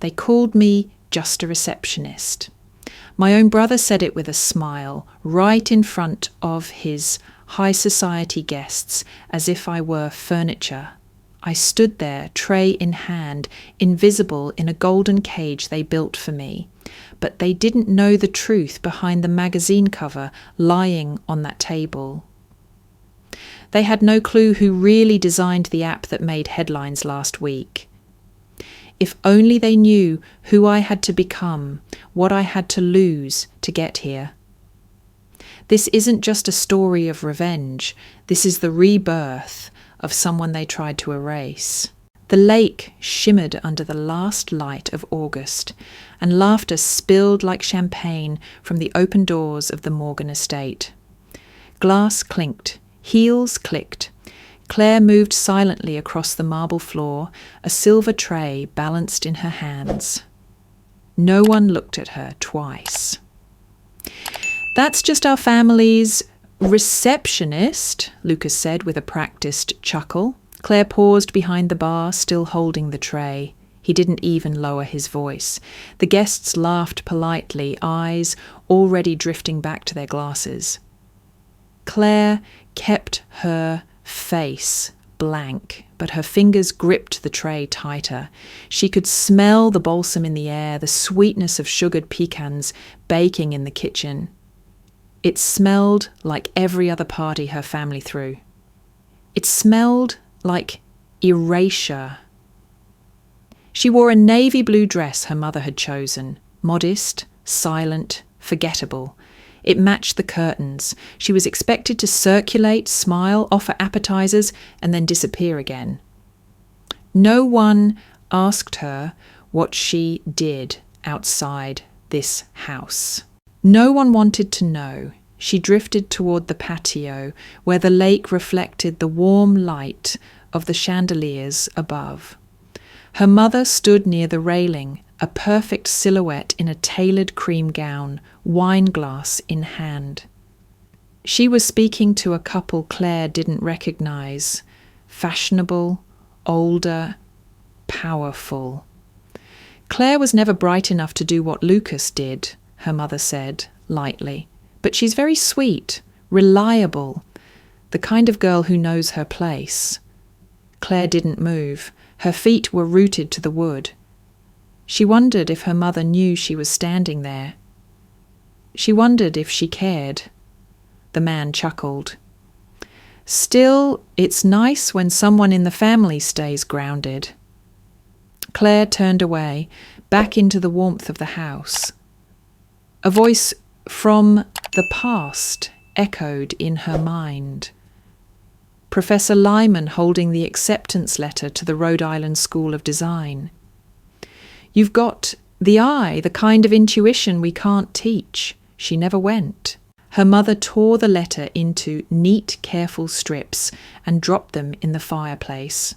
They called me just a receptionist. My own brother said it with a smile, right in front of his high society guests, as if I were furniture. I stood there, tray in hand, invisible in a golden cage they built for me. But they didn't know the truth behind the magazine cover lying on that table. They had no clue who really designed the app that made headlines last week. If only they knew who I had to become, what I had to lose to get here. This isn't just a story of revenge. This is the rebirth of someone they tried to erase. The lake shimmered under the last light of August, and laughter spilled like champagne from the open doors of the Morgan estate. Glass clinked, heels clicked. Claire moved silently across the marble floor, a silver tray balanced in her hands. No one looked at her twice. "That's just our family's receptionist," Lucas said with a practiced chuckle. Claire paused behind the bar, still holding the tray. He didn't even lower his voice. The guests laughed politely, eyes already drifting back to their glasses. Claire kept her face blank, but her fingers gripped the tray tighter. She could smell the balsam in the air, the sweetness of sugared pecans baking in the kitchen. It smelled like every other party her family threw. It smelled like erasure. She wore a navy blue dress her mother had chosen, modest, silent, forgettable. It matched the curtains. She was expected to circulate, smile, offer appetizers, and then disappear again. No one asked her what she did outside this house. No one wanted to know. She drifted toward the patio, where the lake reflected the warm light of the chandeliers above. Her mother stood near the railing, a perfect silhouette in a tailored cream gown, wine glass in hand. She was speaking to a couple Claire didn't recognize. Fashionable, older, powerful. Claire was never bright enough to do what Lucas did, her mother said, lightly. But she's very sweet, reliable, the kind of girl who knows her place. Claire didn't move. Her feet were rooted to the wood. She wondered if her mother knew she was standing there. She wondered if she cared. The man chuckled. "Still, it's nice when someone in the family stays grounded." Claire turned away, back into the warmth of the house. A voice from the past echoed in her mind. Professor Lyman holding the acceptance letter to the Rhode Island School of Design. "You've got the eye, the kind of intuition we can't teach." She never went. Her mother tore the letter into neat, careful strips and dropped them in the fireplace.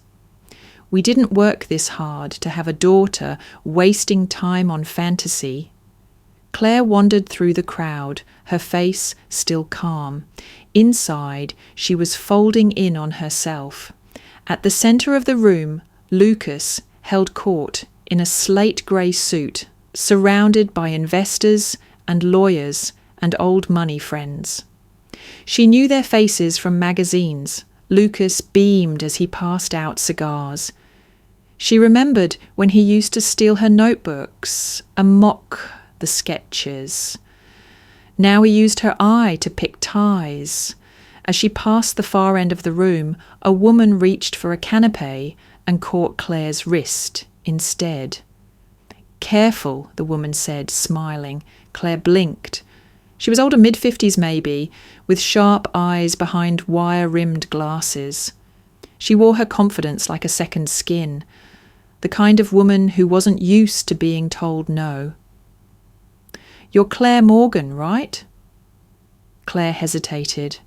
"We didn't work this hard to have a daughter wasting time on fantasy." Claire wandered through the crowd, her face still calm. Inside, she was folding in on herself. At the centre of the room, Lucas held court in a slate grey suit, surrounded by investors and lawyers and old money friends. She knew their faces from magazines. Lucas beamed as he passed out cigars. She remembered when he used to steal her notebooks and mock the sketches. Now he used her eye to pick ties. As she passed the far end of the room, a woman reached for a canapé and caught Claire's wrist instead. "Careful," the woman said, smiling. Claire blinked. She was older, mid-50s maybe, with sharp eyes behind wire-rimmed glasses. She wore her confidence like a second skin, the kind of woman who wasn't used to being told no. "You're Claire Morgan, right?" Claire hesitated.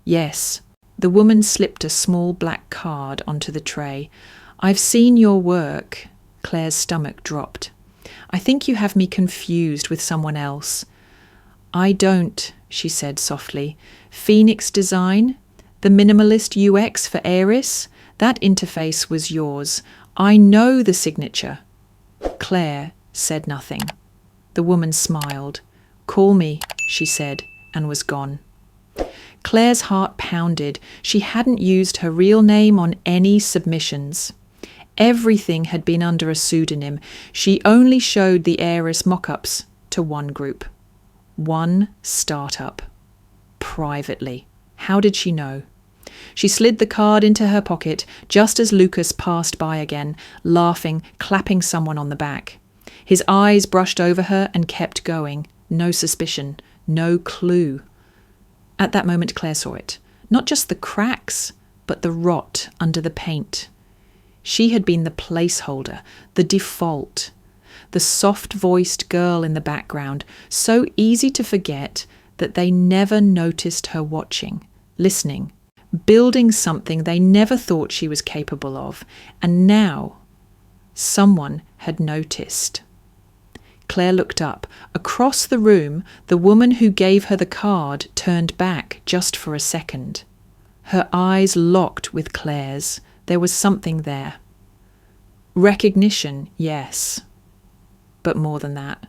"Yes." The woman slipped a small black card onto the tray. "I've seen your work." Claire's stomach dropped. "I think you have me confused with someone else." "I don't," she said softly. "Phoenix Design? The minimalist UX for Aeris? That interface was yours. I know the signature." Claire said nothing. The woman smiled. "Call me," she said, and was gone. Claire's heart pounded. She hadn't used her real name on any submissions. Everything had been under a pseudonym. She only showed the heiress mock-ups to one group. One startup. Privately. How did she know? She slid the card into her pocket just as Lucas passed by again, laughing, clapping someone on the back. His eyes brushed over her and kept going. No suspicion. No clue. At that moment, Claire saw it. Not just the cracks, but the rot under the paint. She had been the placeholder, the default, the soft-voiced girl in the background, so easy to forget that they never noticed her watching, listening, building something they never thought she was capable of. And now, someone had noticed. Claire looked up. Across the room, the woman who gave her the card turned back just for a second. Her eyes locked with Claire's. There was something there. Recognition, yes. But more than that.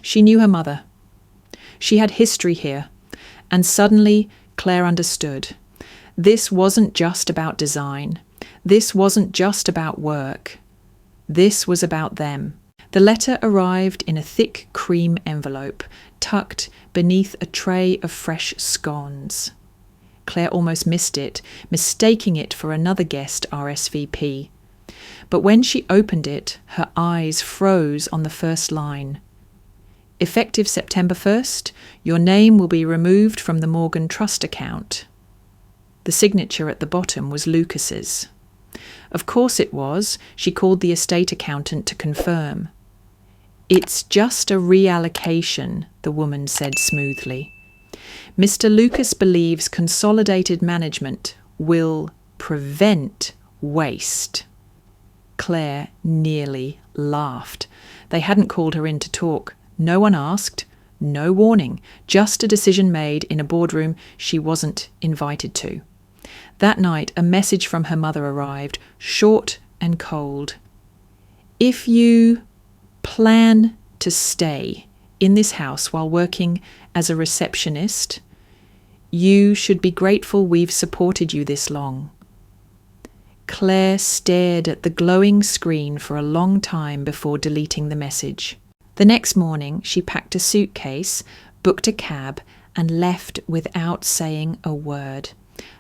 She knew her mother. She had history here. And suddenly, Claire understood. This wasn't just about design. This wasn't just about work. This was about them. The letter arrived in a thick cream envelope, tucked beneath a tray of fresh scones. Claire almost missed it, mistaking it for another guest RSVP. But when she opened it, her eyes froze on the first line. Effective September 1st, your name will be removed from the Morgan Trust account. The signature at the bottom was Lucas's. Of course it was. She called the estate accountant to confirm. It's just a reallocation, the woman said smoothly. Mr. Lucas believes consolidated management will prevent waste. Claire nearly laughed. They hadn't called her in to talk. No one asked, no warning, just a decision made in a boardroom she wasn't invited to. That night, a message from her mother arrived, short and cold. If you plan to stay in this house while working as a receptionist, you should be grateful we've supported you this long. Claire stared at the glowing screen for a long time before deleting the message. The next morning, she packed a suitcase, booked a cab, and left without saying a word.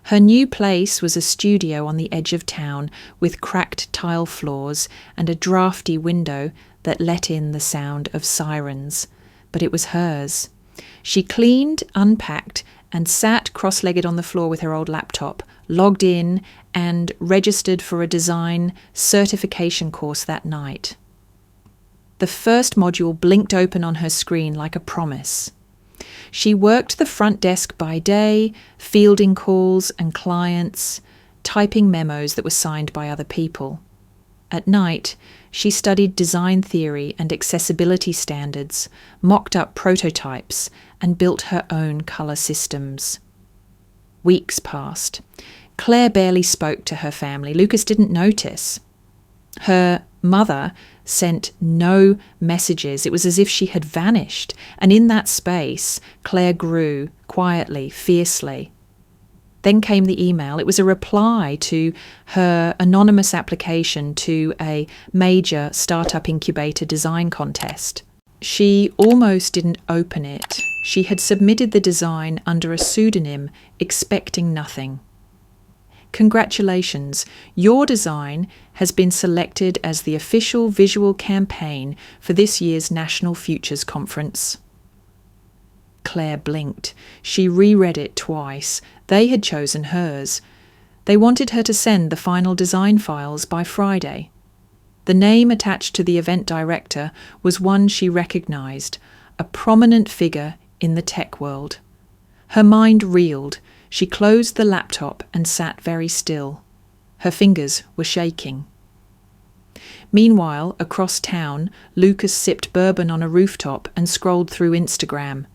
Her new place was a studio on the edge of town with cracked tile floors and a drafty window that let in the sound of sirens. But it was hers. She cleaned, unpacked, and sat cross-legged on the floor with her old laptop, logged in, and registered for a design certification course that night. The first module blinked open on her screen like a promise. She worked the front desk by day, fielding calls and clients, typing memos that were signed by other people. At night, she studied design theory and accessibility standards, mocked up prototypes, and built her own colour systems. Weeks passed. Claire barely spoke to her family. Lucas didn't notice. Her mother sent no messages. It was as if she had vanished. And in that space, Claire grew quietly, fiercely. Then came the email. It was a reply to her anonymous application to a major startup incubator design contest. She almost didn't open it. She had submitted the design under a pseudonym, expecting nothing. Congratulations, your design has been selected as the official visual campaign for this year's National Futures Conference. Claire blinked. She reread it twice. They had chosen hers. They wanted her to send the final design files by Friday. The name attached to the event director was one she recognised, a prominent figure in the tech world. Her mind reeled. She closed the laptop and sat very still. Her fingers were shaking. Meanwhile, across town, Lucas sipped bourbon on a rooftop and scrolled through Instagram.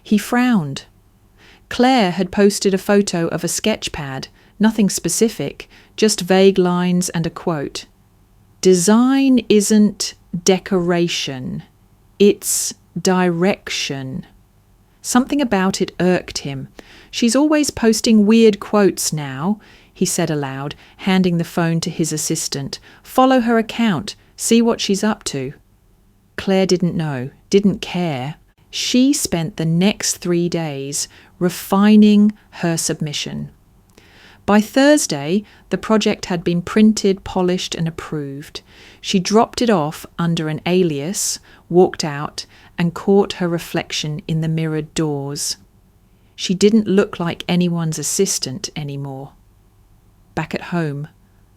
He frowned. Claire had posted a photo of a sketch pad, nothing specific, just vague lines and a quote. "Design isn't decoration. It's direction. Something about it irked him. She's always posting weird quotes now, he said aloud, handing the phone to his assistant. Follow her account. See what she's up to. Claire didn't know, didn't care. She spent the next 3 days refining her submission. By Thursday, the project had been printed, polished and approved. She dropped it off under an alias, walked out and caught her reflection in the mirrored doors. She didn't look like anyone's assistant anymore. Back at home,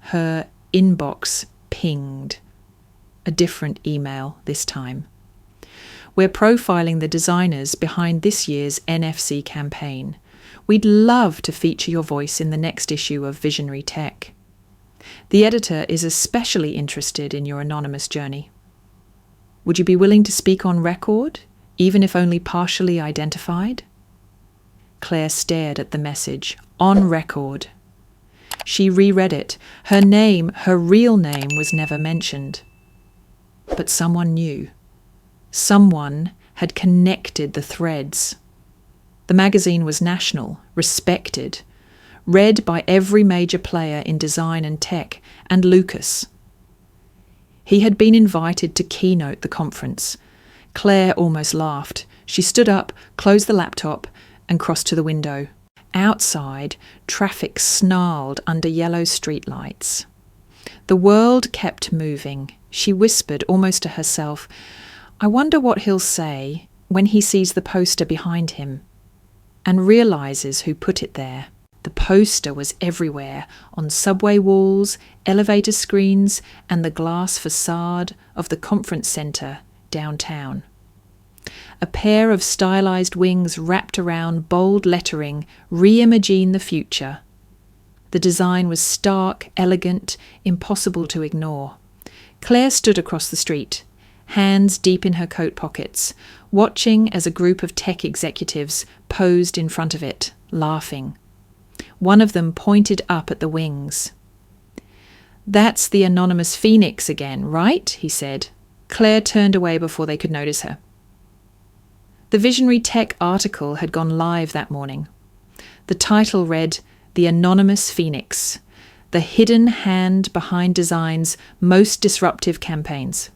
her inbox pinged. A different email this time. We're profiling the designers behind this year's NFC campaign. We'd love to feature your voice in the next issue of Visionary Tech. The editor is especially interested in your anonymous journey. Would you be willing to speak on record, even if only partially identified? Claire stared at the message. On record. She reread it. Her name, her real name, was never mentioned. But someone knew. Someone had connected the threads. The magazine was national, respected, read by every major player in design and tech, and Lucas. He had been invited to keynote the conference. Claire almost laughed. She stood up, closed the laptop, and crossed to the window. Outside, traffic snarled under yellow streetlights. The world kept moving. She whispered, almost to herself, I wonder what he'll say when he sees the poster behind him and realises who put it there. The poster was everywhere, on subway walls, elevator screens, and the glass facade of the conference centre downtown. A pair of stylised wings wrapped around bold lettering, Reimagine the Future. The design was stark, elegant, impossible to ignore. Claire stood across the street, hands deep in her coat pockets, watching as a group of tech executives posed in front of it, laughing. One of them pointed up at the wings. That's the anonymous phoenix again, right? He said. Claire turned away before they could notice her. The Visionary Tech article had gone live that morning. The title read, The Anonymous Phoenix, the hidden hand behind design's most disruptive campaigns.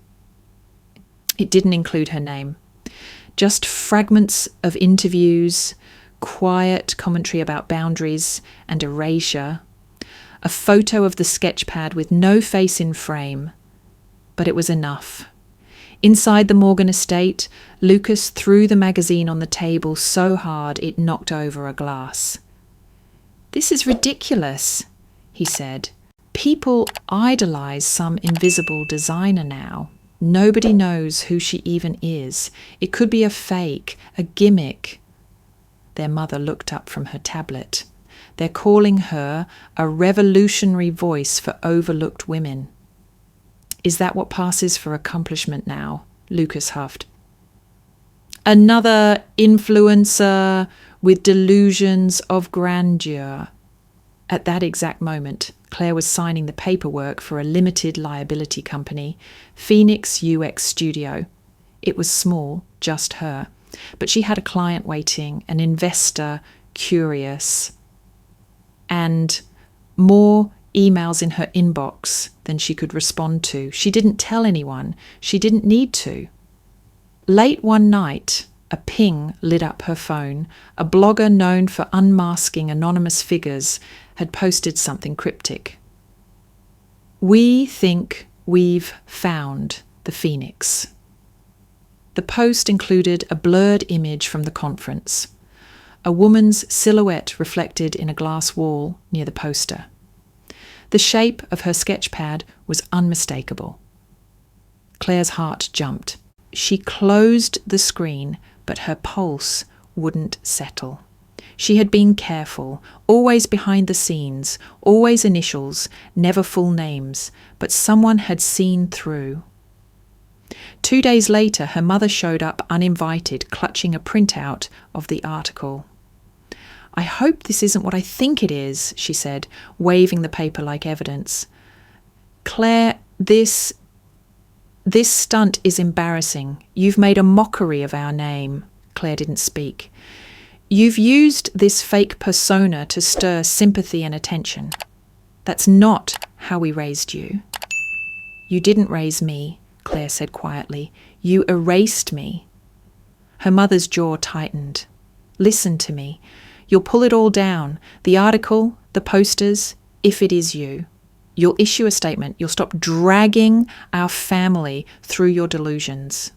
It didn't include her name. Just fragments of interviews, quiet commentary about boundaries and erasure, a photo of the sketchpad with no face in frame. But it was enough. Inside the Morgan estate, Lucas threw the magazine on the table so hard it knocked over a glass. This is ridiculous, he said. People idolise some invisible designer now. Nobody knows who she even is. It could be a fake, a gimmick. Their mother looked up from her tablet. They're calling her a revolutionary voice for overlooked women. Is that what passes for accomplishment now? Lucas huffed. Another influencer with delusions of grandeur. At that exact moment, Claire was signing the paperwork for a limited liability company, Phoenix UX Studio. It was small, just her, but she had a client waiting, an investor curious, and more emails in her inbox than she could respond to. She didn't tell anyone. She didn't need to. Late one night, a ping lit up her phone. A blogger known for unmasking anonymous figures had posted something cryptic. We think we've found the Phoenix. The post included a blurred image from the conference, a woman's silhouette reflected in a glass wall near the poster. The shape of her sketchpad was unmistakable. Claire's heart jumped. She closed the screen, but her pulse wouldn't settle. She had been careful, always behind the scenes, always initials, never full names, but someone had seen through. 2 days later, her mother showed up uninvited, clutching a printout of the article. I hope this isn't what I think it is, she said, waving the paper like evidence. Claire, this This stunt is embarrassing. You've made a mockery of our name. Claire didn't speak. You've used this fake persona to stir sympathy and attention. That's not how we raised you. You didn't raise me, Claire said quietly. You erased me. Her mother's jaw tightened. Listen to me. You'll pull it all down. The article, the posters, if it is you. You'll issue a statement. You'll stop dragging our family through your delusions.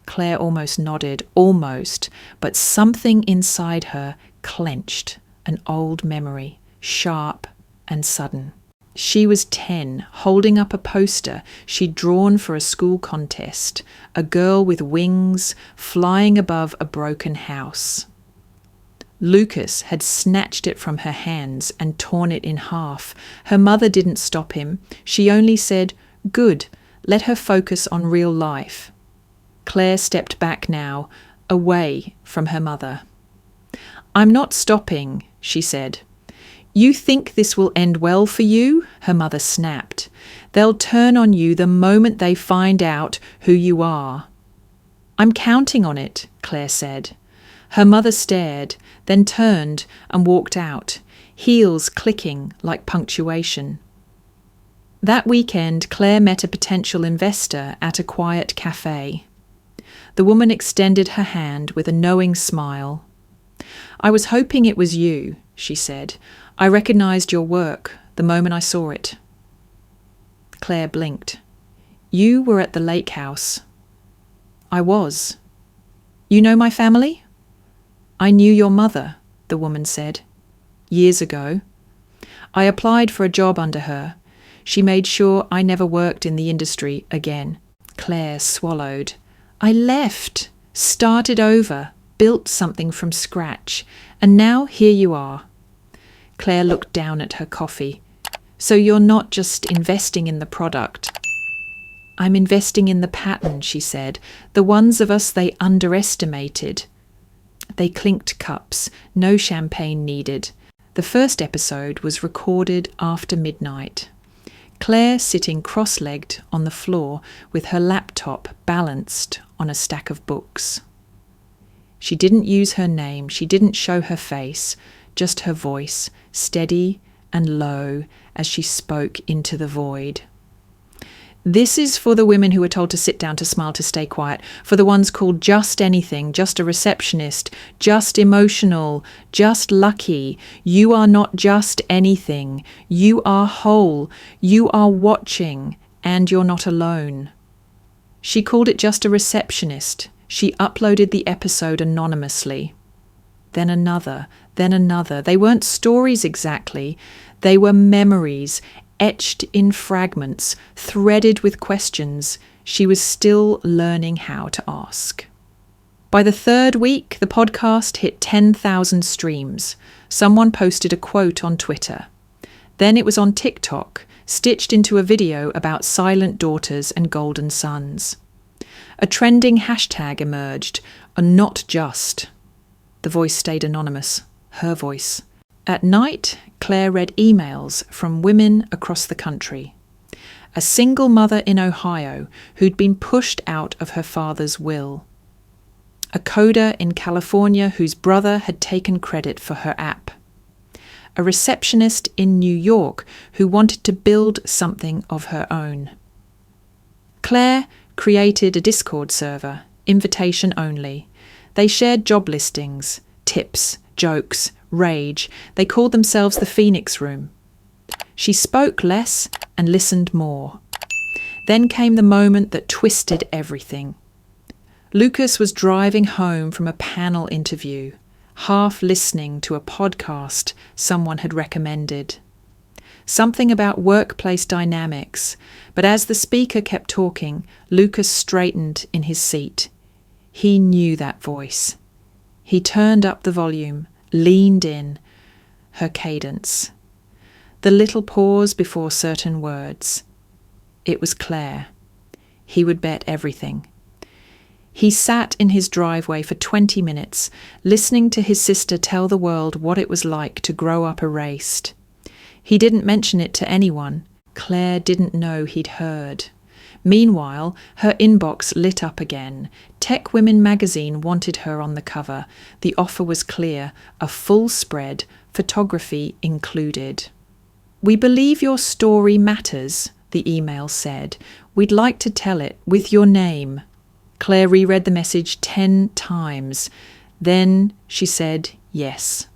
Claire almost nodded, almost, but something inside her clenched, an old memory, sharp and sudden. She was 10, holding up a poster she'd drawn for a school contest, a girl with wings flying above a broken house. Lucas had snatched it from her hands and torn it in half. Her mother didn't stop him. She only said, "Good, let her focus on real life." Claire stepped back now, away from her mother. "I'm not stopping," she said. "You think this will end well for you?" her mother snapped. "They'll turn on you the moment they find out who you are." "I'm counting on it," Claire said. Her mother stared, then turned and walked out, heels clicking like punctuation. That weekend, Claire met a potential investor at a quiet cafe. The woman extended her hand with a knowing smile. "I was hoping it was you," she said. "I recognised your work the moment I saw it." Claire blinked. "You were at the lake house." "I was." "You know my family?" "I knew your mother," the woman said. "Years ago. I applied for a job under her. She made sure I never worked in the industry again." Claire swallowed. "I left, started over, built something from scratch, and now here you are." Claire looked down at her coffee. "So you're not just investing in the product." "I'm investing in the pattern," she said. "The ones of us they underestimated." They clinked cups, no champagne needed. The first episode was recorded after midnight. Claire sitting cross-legged on the floor with her laptop balanced on a stack of books. She didn't use her name, she didn't show her face, just her voice, steady and low as she spoke into the void. "This is for the women who were told to sit down, to smile, to stay quiet, for the ones called just anything, just a receptionist, just emotional, just lucky. You are not just anything. You are whole. You are watching, and you're not alone." She called it just a receptionist. She uploaded the episode anonymously. Then another, then another. They weren't stories exactly. They were memories, etched in fragments, threaded with questions she was still learning how to ask. By the third week, the podcast hit 10,000 streams. Someone posted a quote on Twitter. Then it was on TikTok, stitched into a video about silent daughters and golden sons. A trending hashtag emerged, a "not just." The voice stayed anonymous, her voice. At night, Claire read emails from women across the country. A single mother in Ohio who'd been pushed out of her father's will. A coder in California whose brother had taken credit for her app. A receptionist in New York who wanted to build something of her own. Claire created a Discord server, invitation only. They shared job listings, tips, jokes, rage. They called themselves the Phoenix Room. She spoke less and listened more. Then came the moment that twisted everything. Lucas was driving home from a panel interview, half listening to a podcast someone had recommended. Something about workplace dynamics, but as the speaker kept talking, Lucas straightened in his seat. He knew that voice. He turned up the volume, leaned in, her cadence. The little pause before certain words. It was Claire. He would bet everything. He sat in his driveway for 20 minutes, listening to his sister tell the world what it was like to grow up erased. He didn't mention it to anyone. Claire didn't know he'd heard. Meanwhile, her inbox lit up again. Tech Women magazine wanted her on the cover. The offer was clear, a full spread, photography included. "We believe your story matters," the email said. "We'd like to tell it with your name." Claire reread the message 10 times. Then she said yes.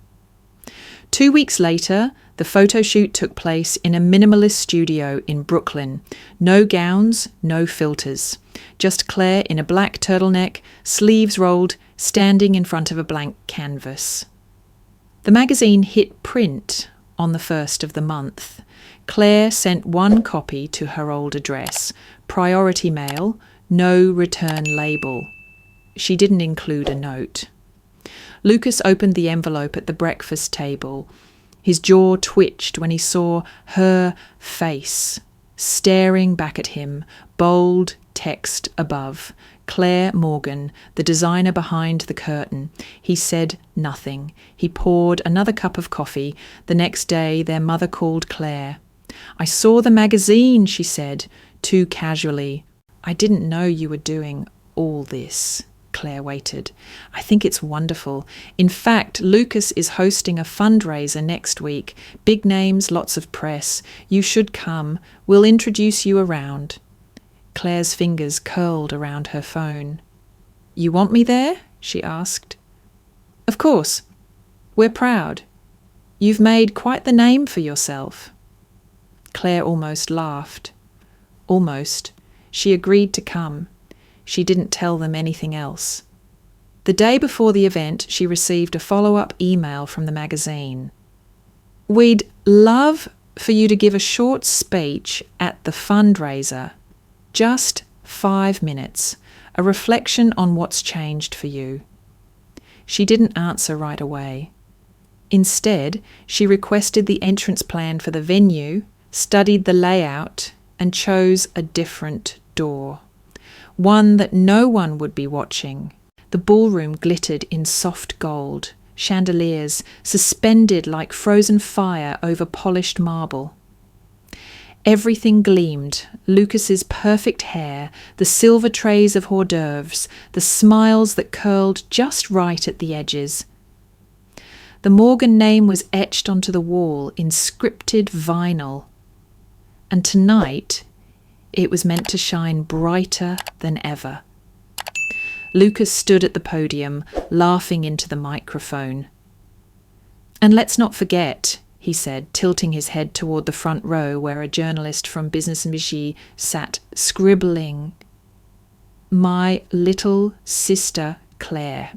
2 weeks later, the photo shoot took place in a minimalist studio in Brooklyn. No gowns, no filters. Just Claire in a black turtleneck, sleeves rolled, standing in front of a blank canvas. The magazine hit print on the 1st of the month. Claire sent one copy to her old address, priority mail, no return label. She didn't include a note. Lucas opened the envelope at the breakfast table. His jaw twitched when he saw her face staring back at him, bold text above. Claire Morgan, the designer behind the curtain. He said nothing. He poured another cup of coffee. The next day, their mother called Claire. "I saw the magazine," she said, too casually. "I didn't know you were doing all this." Claire waited. "I think it's wonderful. In fact, Lucas is hosting a fundraiser next week. Big names, lots of press. You should come. We'll introduce you around." Claire's fingers curled around her phone. "You want me there?" she asked. "Of course. We're proud. You've made quite the name for yourself." Claire almost laughed. Almost. She agreed to come. She didn't tell them anything else. The day before the event, she received a follow-up email from the magazine. "We'd love for you to give a short speech at the fundraiser. Just 5 minutes. A reflection on what's changed for you." She didn't answer right away. Instead, she requested the entrance plan for the venue, studied the layout, and chose a different door. One that no one would be watching. The ballroom glittered in soft gold, chandeliers suspended like frozen fire over polished marble. Everything gleamed, Lucas's perfect hair, the silver trays of hors d'oeuvres, the smiles that curled just right at the edges. The Morgan name was etched onto the wall in scripted vinyl. And tonight, it was meant to shine brighter than ever. Lucas stood at the podium, laughing into the microphone. "And let's not forget," he said, tilting his head toward the front row where a journalist from Business Midi sat scribbling, "My little sister Claire,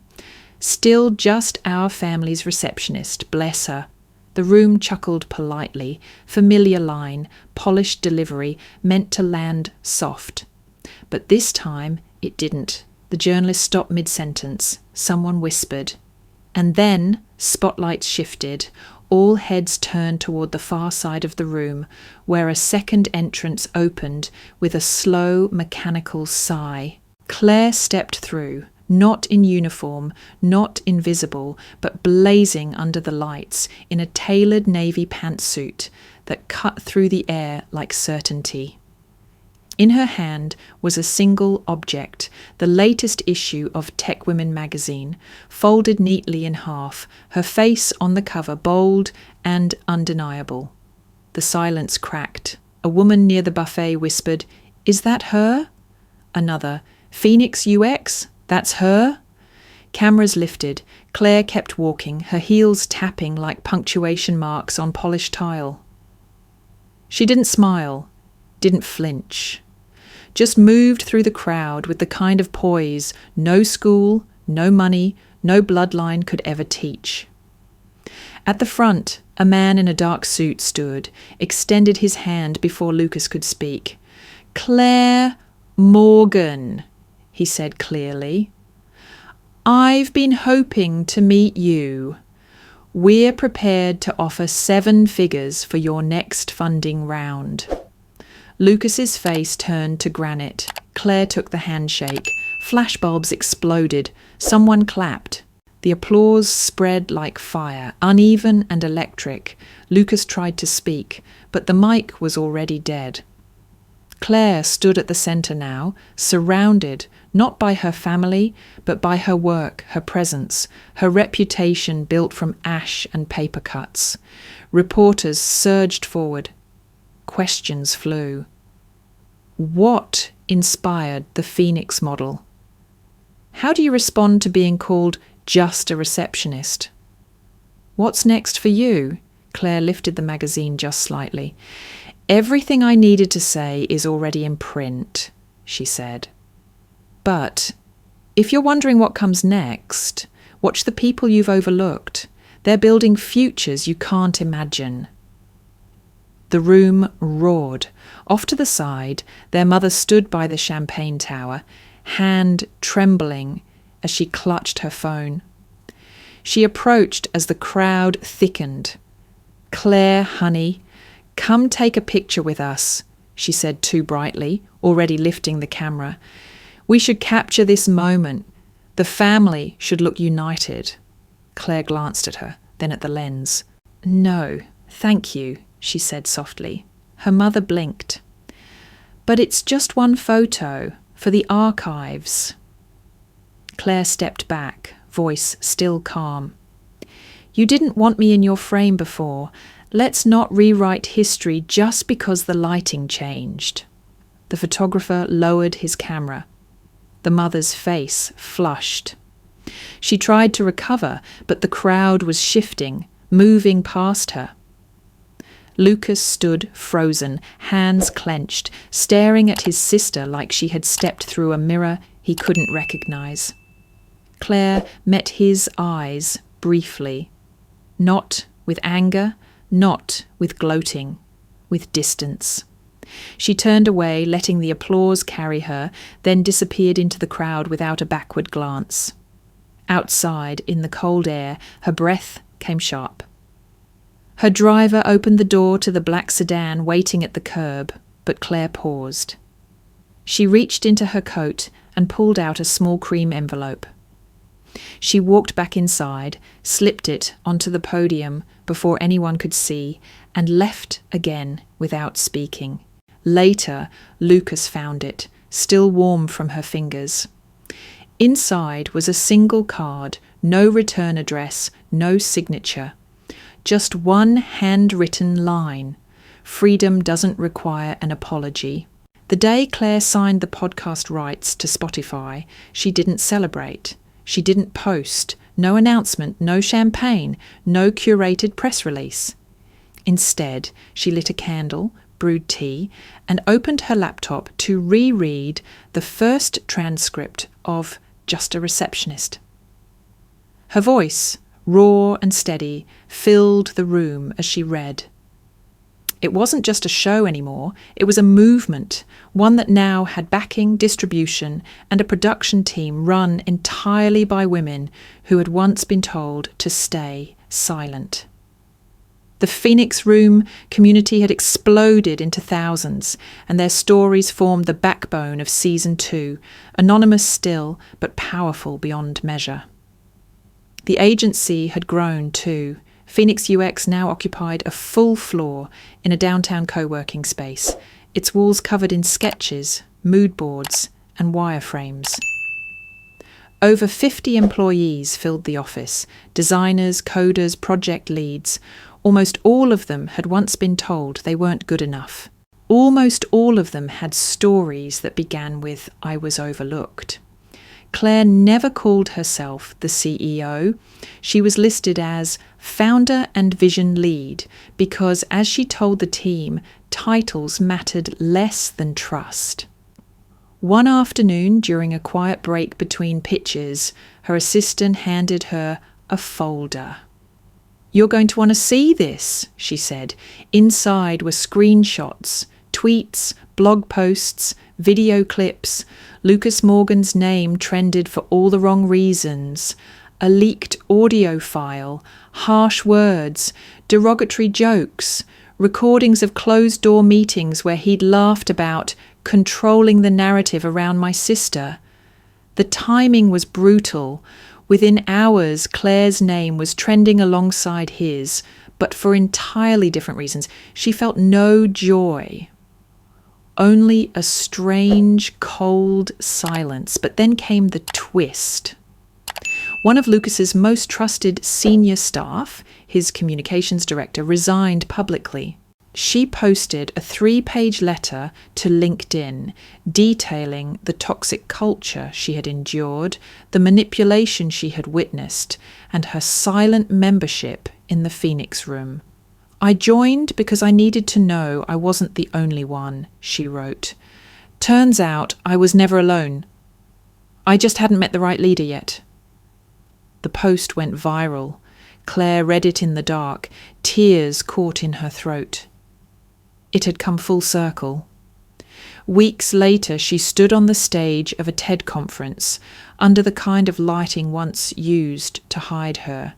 still just our family's receptionist, bless her." The room chuckled politely, familiar line, polished delivery, meant to land soft. But this time it didn't. The journalist stopped mid-sentence. Someone whispered. And then spotlights shifted. All heads turned toward the far side of the room, where a second entrance opened with a slow, mechanical sigh. Claire stepped through. Not in uniform, not invisible, but blazing under the lights in a tailored navy pantsuit that cut through the air like certainty. In her hand was a single object, the latest issue of Tech Women magazine, folded neatly in half, her face on the cover bold and undeniable. The silence cracked. A woman near the buffet whispered, "Is that her?" Another, "Phoenix UX? That's her?" Cameras lifted. Claire kept walking, her heels tapping like punctuation marks on polished tile. She didn't smile, didn't flinch. Just moved through the crowd with the kind of poise no school, no money, no bloodline could ever teach. At the front, a man in a dark suit stood, extended his hand before Lucas could speak. "Claire Morgan," he said clearly. "I've been hoping to meet you. We're prepared to offer 7 figures for your next funding round." Lucas's face turned to granite. Claire took the handshake. Flashbulbs exploded. Someone clapped. The applause spread like fire, uneven and electric. Lucas tried to speak, but the mic was already dead. Claire stood at the centre now, surrounded not by her family, but by her work, her presence, her reputation built from ash and paper cuts. Reporters surged forward. Questions flew. What inspired the Phoenix model? How do you respond to being called just a receptionist? What's next for you? Claire lifted the magazine just slightly. Everything I needed to say is already in print, she said. But if you're wondering what comes next, watch the people you've overlooked. They're building futures you can't imagine. The room roared. Off to the side, their mother stood by the champagne tower, hand trembling as she clutched her phone. She approached as the crowd thickened. "Claire, honey, come take a picture with us," she said too brightly, already lifting the camera. "We should capture this moment. The family should look united." Claire glanced at her, then at the lens. "No, thank you," she said softly. Her mother blinked. "But it's just one photo, for the archives." Claire stepped back, voice still calm. "You didn't want me in your frame before. Let's not rewrite history just because the lighting changed." The photographer lowered his camera. The mother's face flushed. She tried to recover, but the crowd was shifting, moving past her. Lucas stood frozen, hands clenched, staring at his sister like she had stepped through a mirror he couldn't recognize. Claire met his eyes briefly, not with anger, not with gloating, with distance. She turned away, letting the applause carry her, then disappeared into the crowd without a backward glance. Outside, in the cold air, her breath came sharp. Her driver opened the door to the black sedan waiting at the curb, but Claire paused. She reached into her coat and pulled out a small cream envelope. She walked back inside, slipped it onto the podium before anyone could see, and left again without speaking. Later, Lucas found it, still warm from her fingers. Inside was a single card, no return address, no signature. Just one handwritten line. "Freedom doesn't require an apology." The day Claire signed the podcast rights to Spotify, she didn't celebrate. She didn't post. No announcement, no champagne, no curated press release. Instead, she lit a candle, brewed tea, and opened her laptop to reread the first transcript of Just a Receptionist. Her voice, raw and steady, filled the room as she read. It wasn't just a show anymore, it was a movement, one that now had backing, distribution, and a production team run entirely by women who had once been told to stay silent. The Phoenix Room community had exploded into thousands, and their stories formed the backbone of Season 2, anonymous still, but powerful beyond measure. The agency had grown too. Phoenix UX now occupied a full floor in a downtown co-working space, its walls covered in sketches, mood boards, and wireframes. Over 50 employees filled the office, designers, coders, project leads. Almost all of them had once been told they weren't good enough. Almost all of them had stories that began with "I was overlooked." Claire never called herself the CEO. She was listed as founder and vision lead because, as she told the team, titles mattered less than trust. One afternoon, during a quiet break between pitches, her assistant handed her a folder. "You're going to want to see this," she said. Inside were screenshots, tweets, blog posts, video clips. Lucas Morgan's name trended for all the wrong reasons. A leaked audio file, harsh words, derogatory jokes, recordings of closed-door meetings where he'd laughed about controlling the narrative around my sister. The timing was brutal. Within hours, Claire's name was trending alongside his, but for entirely different reasons. She felt no joy. only a strange, cold silence. But then came the twist. One of Lucas's most trusted senior staff, his communications director, resigned publicly. She posted a 3-page letter to LinkedIn detailing the toxic culture she had endured, the manipulation she had witnessed, and her silent membership in the Phoenix Room. "I joined because I needed to know I wasn't the only one," she wrote. "Turns out I was never alone. I just hadn't met the right leader yet." The post went viral. Claire read it in the dark, tears caught in her throat. It had come full circle. Weeks later, she stood on the stage of a TED conference, under the kind of lighting once used to hide her.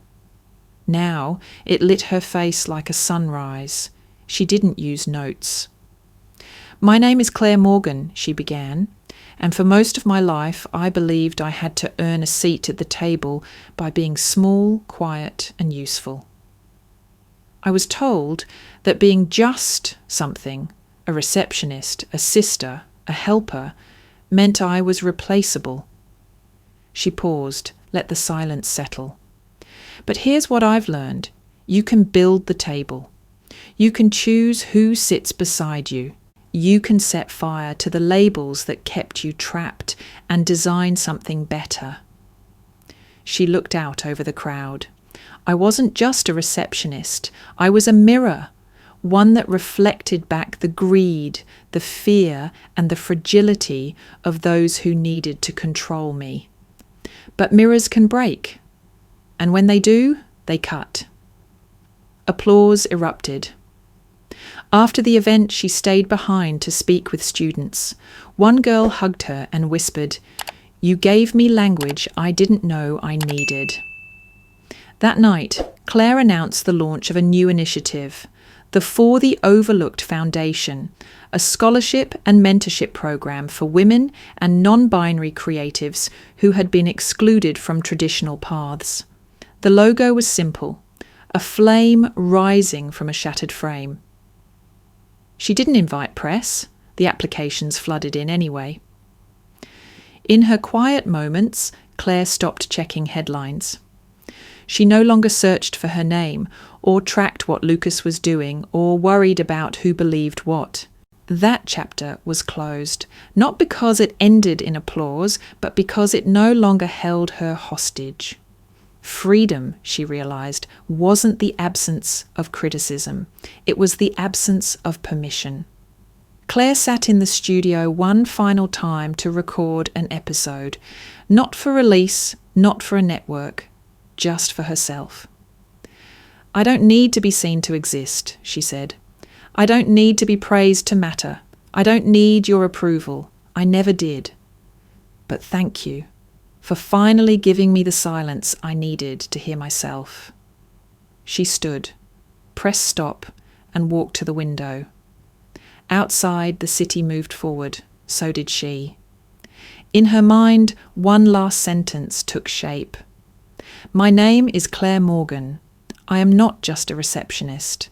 Now it lit her face like a sunrise. She didn't use notes. "My name is Claire Morgan," she began, "and for most of my life I believed I had to earn a seat at the table by being small, quiet, and useful. I was told that being just something, a receptionist, a sister, a helper, meant I was replaceable." She paused, let the silence settle. "But here's what I've learned. You can build the table. You can choose who sits beside you. You can set fire to the labels that kept you trapped and design something better." She looked out over the crowd. "I wasn't just a receptionist. I was a mirror, one that reflected back the greed, the fear, and the fragility of those who needed to control me. But mirrors can break, and when they do, they cut." Applause erupted. After the event, she stayed behind to speak with students. One girl hugged her and whispered, "You gave me language I didn't know I needed." That night, Claire announced the launch of a new initiative, the For the Overlooked Foundation, a scholarship and mentorship program for women and non-binary creatives who had been excluded from traditional paths. The logo was simple, a flame rising from a shattered frame. She didn't invite press. The applications flooded in anyway. In her quiet moments, Claire stopped checking headlines. She no longer searched for her name, or tracked what Lucas was doing, or worried about who believed what. That chapter was closed, not because it ended in applause, but because it no longer held her hostage. Freedom, she realized, wasn't the absence of criticism. It was the absence of permission. Claire sat in the studio one final time to record an episode, not for release, not for a network, just for herself. "I don't need to be seen to exist," she said. "I don't need to be praised to matter. I don't need your approval. I never did. But thank you for finally giving me the silence I needed to hear myself." She stood, pressed stop, and walked to the window. Outside, the city moved forward. So did she. In her mind, one last sentence took shape. "My name is Claire Morgan. I am not just a receptionist.